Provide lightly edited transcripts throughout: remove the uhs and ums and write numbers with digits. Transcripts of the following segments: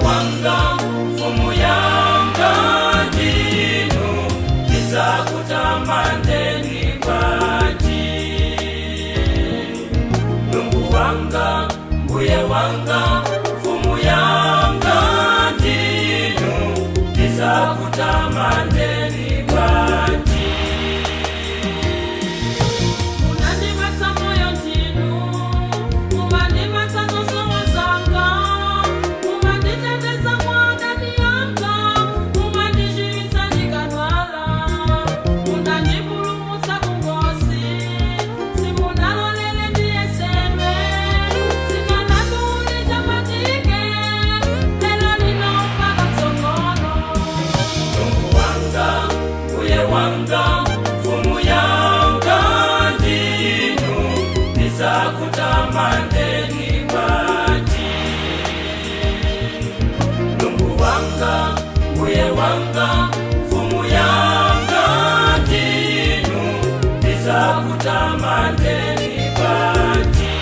wanga mfumu yanga ndinu ndizakutamandeni bwanji. Mulungu wanga mbuye wanga mfumu yanga ndinu ndizakutamandeni bwanji. Wanga mfumu yanga ndinu ndizakutamandeni bwanji. Mulungu wanga mbuye wanga mfumu yanga ndinu ndizakutamandeni bwanji.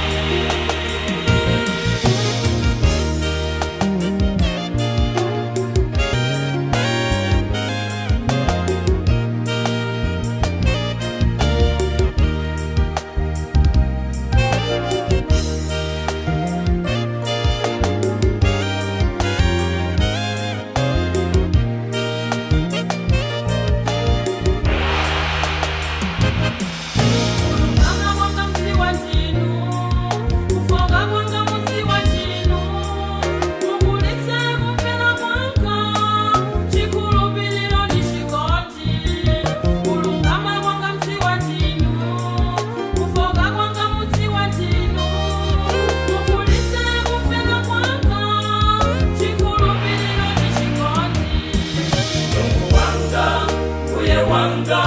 Wanga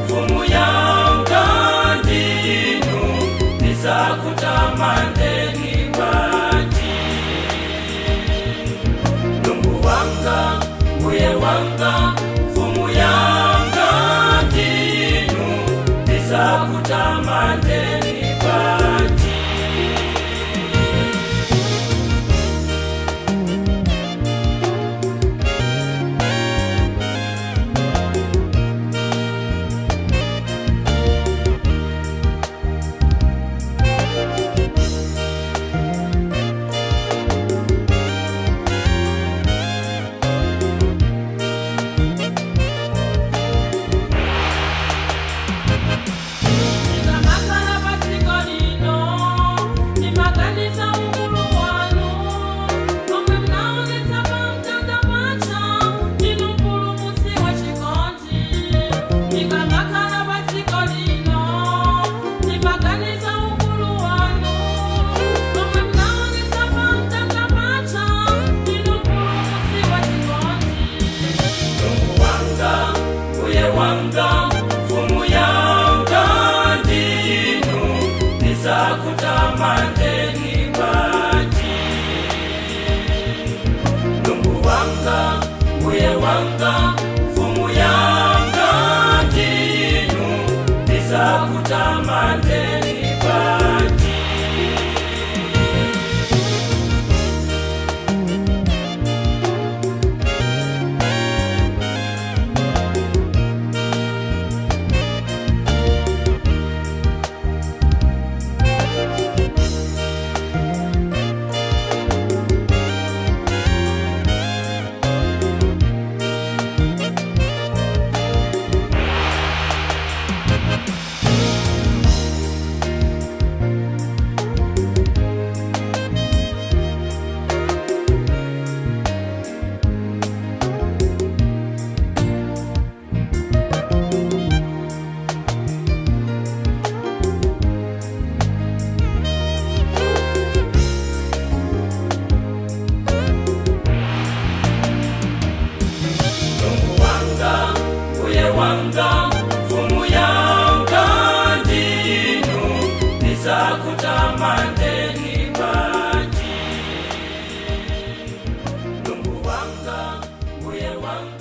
mfumu yanga ndinu ndizakutamandeni bwanji. Mulungu wanga mbuye wanga mfumu yanga ndinu ndizakutamandeni bwanji. Wanga mfumu yanga ndinu ndizakutamandeni bwanji. Mulungu wanga mbuye wanga mfumu yanga ndinu ndizakutamandeni bwanji. Wanga mfumu yanga ndinu ndizakutamandeni bwanji. Mulungu wanga mbuye wanga